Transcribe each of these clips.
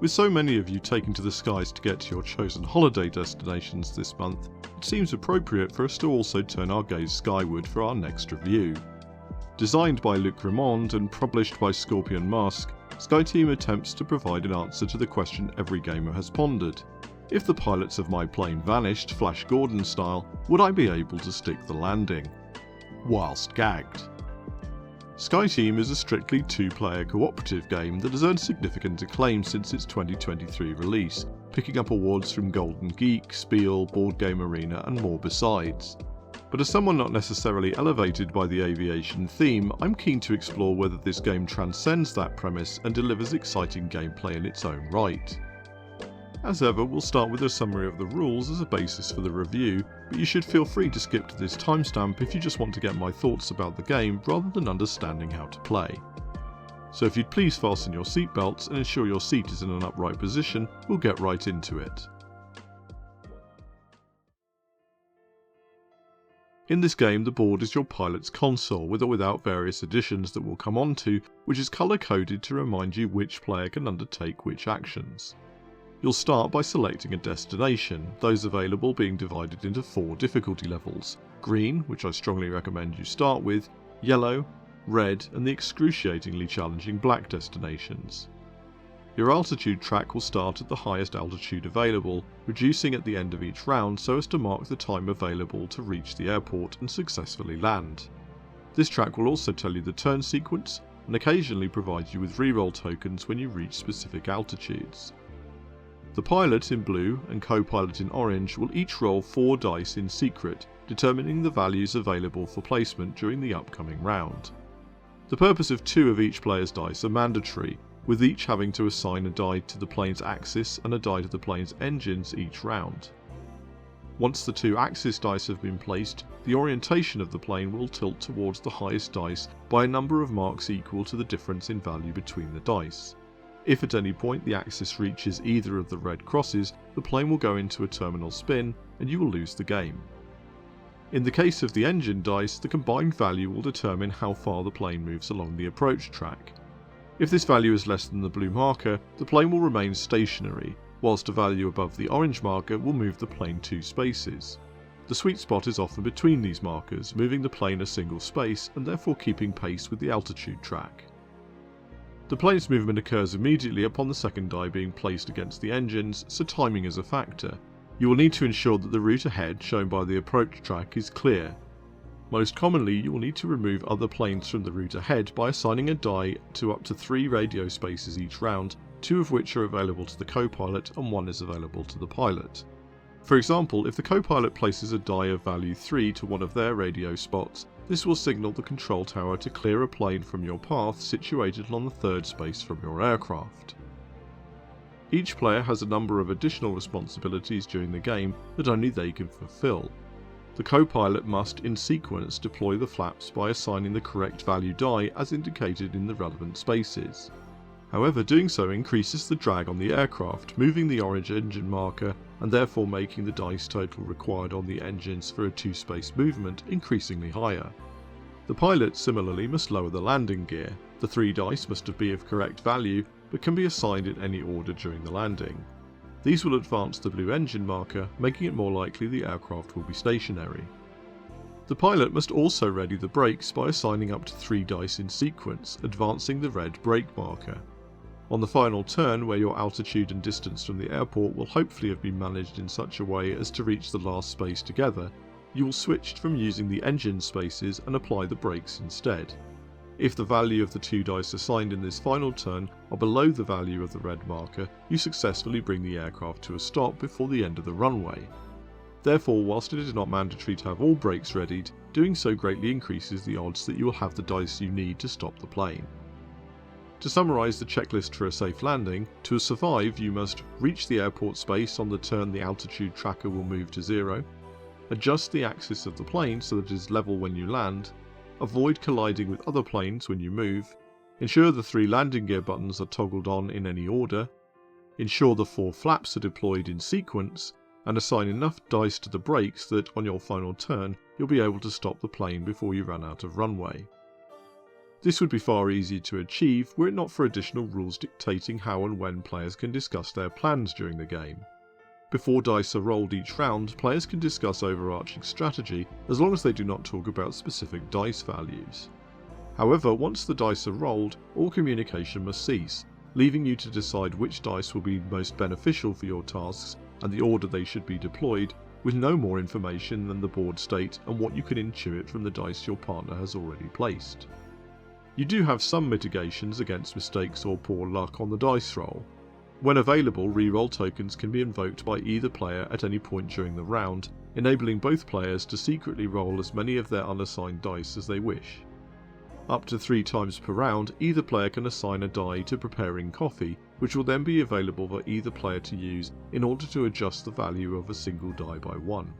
With so many of you taking to the skies to get to your chosen holiday destinations this month, it seems appropriate for us to also turn our gaze skyward for our next review. Designed by Remond and published by Scorpion Mask, SkyTeam attempts to provide an answer to the question every gamer has pondered. If the pilots of my plane vanished, Flash Gordon style, would I be able to stick the landing? Whilst gagged. SkyTeam is a strictly two-player cooperative game that has earned significant acclaim since its 2023 release, picking up awards from Golden Geek, Spiel, Board Game Arena and more besides. But as someone not necessarily elevated by the aviation theme, I'm keen to explore whether this game transcends that premise and delivers exciting gameplay in its own right. As ever, we'll start with a summary of the rules as a basis for the review, but you should feel free to skip to this timestamp if you just want to get my thoughts about the game rather than understanding how to play. So if you'd please fasten your seatbelts and ensure your seat is in an upright position, we'll get right into it. In this game, the board is your pilot's console, with or without various additions that we'll come on to, which is colour-coded to remind you which player can undertake which actions. You'll start by selecting a destination, those available being divided into 4 difficulty levels: green, which I strongly recommend you start with, yellow, red, and the excruciatingly challenging black destinations. Your altitude track will start at the highest altitude available, reducing at the end of each round so as to mark the time available to reach the airport and successfully land. This track will also tell you the turn sequence and occasionally provide you with reroll tokens when you reach specific altitudes. The pilot in blue and co-pilot in orange will each roll 4 dice in secret, determining the values available for placement during the upcoming round. The purpose of 2 of each player's dice are mandatory, with each having to assign a die to the plane's axis and a die to the plane's engines each round. Once the 2 axis dice have been placed, the orientation of the plane will tilt towards the highest dice by a number of marks equal to the difference in value between the dice. If at any point the axis reaches either of the red crosses, the plane will go into a terminal spin and you will lose the game. In the case of the engine dice, the combined value will determine how far the plane moves along the approach track. If this value is less than the blue marker, the plane will remain stationary, whilst a value above the orange marker will move the plane 2 spaces. The sweet spot is often between these markers, moving the plane a single space and therefore keeping pace with the altitude track. The plane's movement occurs immediately upon the second die being placed against the engines, so timing is a factor. You will need to ensure that the route ahead, shown by the approach track, is clear. Most commonly, you will need to remove other planes from the route ahead by assigning a die to up to 3 radio spaces each round, 2 of which are available to the co-pilot and 1 is available to the pilot. For example, if the co-pilot places a die of value 3 to one of their radio spots, this will signal the control tower to clear a plane from your path situated on the 3rd space from your aircraft. Each player has a number of additional responsibilities during the game that only they can fulfill. The co-pilot must, in sequence, deploy the flaps by assigning the correct value die as indicated in the relevant spaces. However, doing so increases the drag on the aircraft, moving the orange engine marker and therefore making the dice total required on the engines for a 2-space movement increasingly higher. The pilot similarly must lower the landing gear. The 3 dice must be of correct value but can be assigned in any order during the landing. These will advance the blue engine marker, making it more likely the aircraft will be stationary. The pilot must also ready the brakes by assigning up to 3 dice in sequence, advancing the red brake marker. On the final turn, where your altitude and distance from the airport will hopefully have been managed in such a way as to reach the last space together, you will switch from using the engine spaces and apply the brakes instead. If the value of the 2 dice assigned in this final turn are below the value of the red marker, you successfully bring the aircraft to a stop before the end of the runway. Therefore, whilst it is not mandatory to have all brakes readied, doing so greatly increases the odds that you will have the dice you need to stop the plane. To summarise the checklist for a safe landing, to survive you must reach the airport space on the turn the altitude tracker will move to 0, adjust the axis of the plane so that it is level when you land, avoid colliding with other planes when you move, ensure the 3 landing gear buttons are toggled on in any order, ensure the 4 flaps are deployed in sequence, and assign enough dice to the brakes that on your final turn you'll be able to stop the plane before you run out of runway. This would be far easier to achieve were it not for additional rules dictating how and when players can discuss their plans during the game. Before dice are rolled each round, players can discuss overarching strategy as long as they do not talk about specific dice values. However, once the dice are rolled, all communication must cease, leaving you to decide which dice will be most beneficial for your tasks and the order they should be deployed, with no more information than the board state and what you can intuit from the dice your partner has already placed. You do have some mitigations against mistakes or poor luck on the dice roll. When available, reroll tokens can be invoked by either player at any point during the round, enabling both players to secretly roll as many of their unassigned dice as they wish. Up to 3 times per round, either player can assign a die to preparing coffee, which will then be available for either player to use in order to adjust the value of a single die by 1.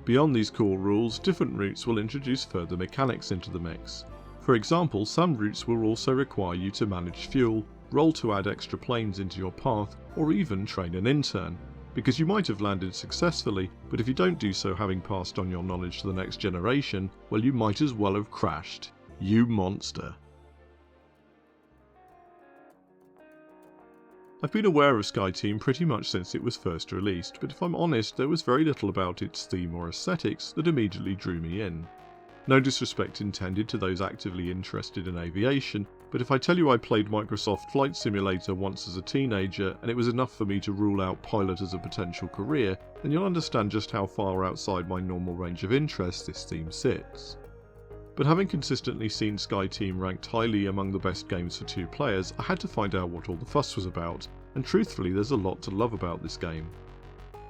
Beyond these core rules, different routes will introduce further mechanics into the mix. For example, some routes will also require you to manage fuel, roll to add extra planes into your path, or even train an intern, because you might have landed successfully, but if you don't do so having passed on your knowledge to the next generation, well, you might as well have crashed. You monster. I've been aware of SkyTeam pretty much since it was first released, but if I'm honest, there was very little about its theme or aesthetics that immediately drew me in. No disrespect intended to those actively interested in aviation, but if I tell you I played Microsoft Flight Simulator once as a teenager and it was enough for me to rule out pilot as a potential career, then you'll understand just how far outside my normal range of interest this theme sits. But having consistently seen SkyTeam ranked highly among the best games for 2 players, I had to find out what all the fuss was about, and truthfully there's a lot to love about this game.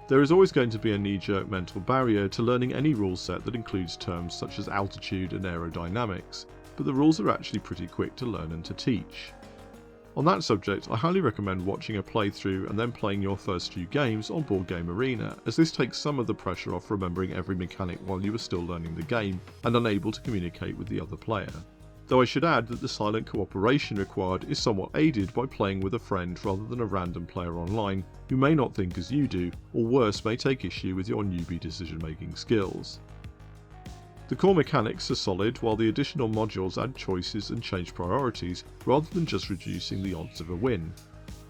There is always going to be a knee-jerk mental barrier to learning any rule set that includes terms such as altitude and aerodynamics, but the rules are actually pretty quick to learn and to teach. On that subject, I highly recommend watching a playthrough and then playing your first few games on Board Game Arena, as this takes some of the pressure off remembering every mechanic while you are still learning the game and unable to communicate with the other player. Though I should add that the silent cooperation required is somewhat aided by playing with a friend rather than a random player online who may not think as you do, or worse, may take issue with your newbie decision making skills. The core mechanics are solid, while the additional modules add choices and change priorities rather than just reducing the odds of a win.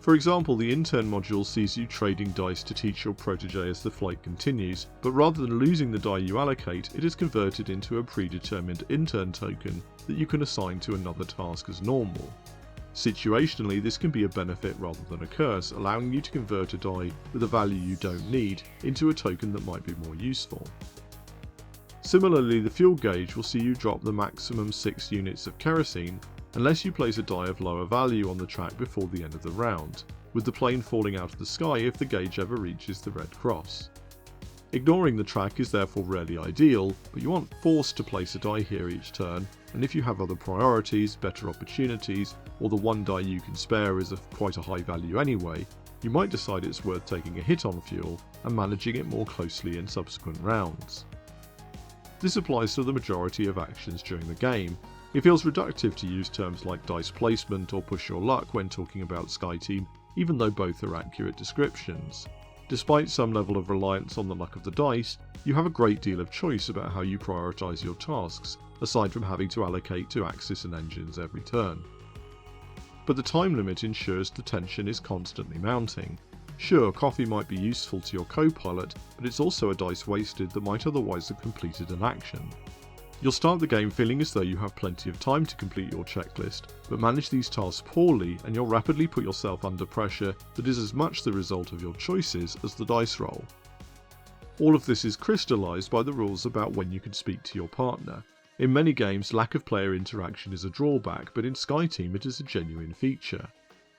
For example, the intern module sees you trading dice to teach your protege as the flight continues, but rather than losing the die you allocate, it is converted into a predetermined intern token that you can assign to another task as normal. Situationally, this can be a benefit rather than a curse, allowing you to convert a die with a value you don't need into a token that might be more useful. Similarly, the fuel gauge will see you drop the maximum 6 units of kerosene unless you place a die of lower value on the track before the end of the round, with the plane falling out of the sky if the gauge ever reaches the red cross. Ignoring the track is therefore rarely ideal, but you aren't forced to place a die here each turn, and if you have other priorities, better opportunities, or the one die you can spare is of quite a high value anyway, you might decide it's worth taking a hit on fuel and managing it more closely in subsequent rounds. This applies to the majority of actions during the game. It feels reductive to use terms like dice placement or push your luck when talking about SkyTeam, even though both are accurate descriptions. Despite some level of reliance on the luck of the dice, you have a great deal of choice about how you prioritise your tasks, aside from having to allocate to axis and engines every turn. But the time limit ensures the tension is constantly mounting. Sure, coffee might be useful to your co-pilot, but it's also a dice wasted that might otherwise have completed an action. You'll start the game feeling as though you have plenty of time to complete your checklist, but manage these tasks poorly and you'll rapidly put yourself under pressure that is as much the result of your choices as the dice roll. All of this is crystallised by the rules about when you can speak to your partner. In many games, lack of player interaction is a drawback, but in SkyTeam it is a genuine feature.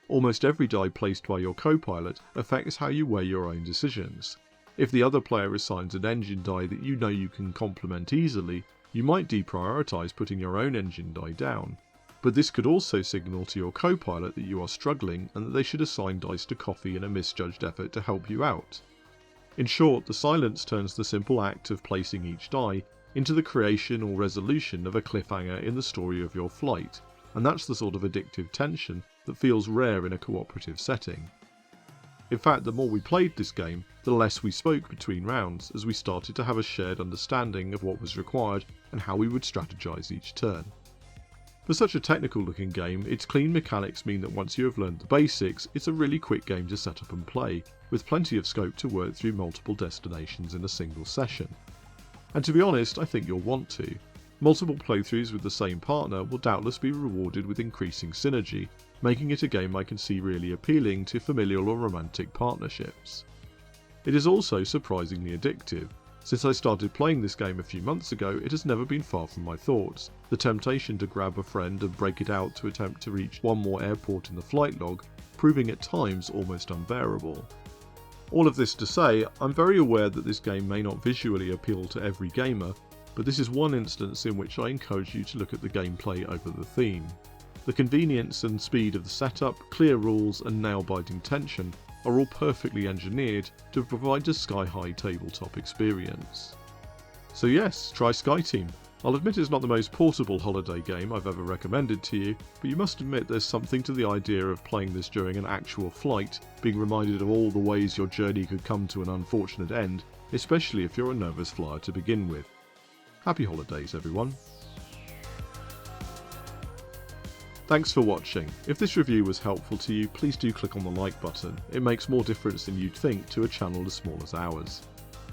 Almost every die placed by your co-pilot affects how you weigh your own decisions. If the other player assigns an engine die that you know you can complement easily, you might deprioritise putting your own engine die down. But this could also signal to your co-pilot that you are struggling and that they should assign dice to coffee in a misjudged effort to help you out. In short, the silence turns the simple act of placing each die into the creation or resolution of a cliffhanger in the story of your flight, and that's the sort of addictive tension that feels rare in a cooperative setting. In fact, the more we played this game, the less we spoke between rounds, as we started to have a shared understanding of what was required and how we would strategise each turn. For such a technical looking game, its clean mechanics mean that once you have learned the basics, it's a really quick game to set up and play, with plenty of scope to work through multiple destinations in a single session. And to be honest, I think you'll want to. Multiple playthroughs with the same partner will doubtless be rewarded with increasing synergy, making it a game I can see really appealing to familial or romantic partnerships. It is also surprisingly addictive. Since I started playing this game a few months ago, it has never been far from my thoughts. The temptation to grab a friend and break it out to attempt to reach one more airport in the flight log, proving at times almost unbearable. All of this to say, I'm very aware that this game may not visually appeal to every gamer, but this is one instance in which I encourage you to look at the gameplay over the theme. The convenience and speed of the setup, clear rules and nail-biting tension are all perfectly engineered to provide a sky-high tabletop experience. So yes, try SkyTeam. I'll admit it's not the most portable holiday game I've ever recommended to you, but you must admit there's something to the idea of playing this during an actual flight, being reminded of all the ways your journey could come to an unfortunate end, especially if you're a nervous flyer to begin with. Happy holidays, everyone. Thanks for watching. If this review was helpful to you, please do click on the like button. It makes more difference than you'd think to a channel as small as ours.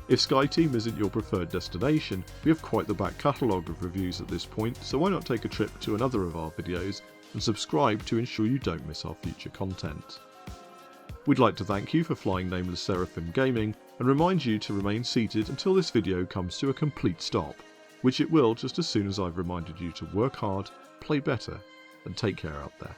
If SkyTeam isn't your preferred destination, we have quite the back catalogue of reviews at this point, so why not take a trip to another of our videos and subscribe to ensure you don't miss our future content. We'd like to thank you for flying Nameless Seraphim Gaming and remind you to remain seated until this video comes to a complete stop, which it will just as soon as I've reminded you to work hard, play better, and take care out there.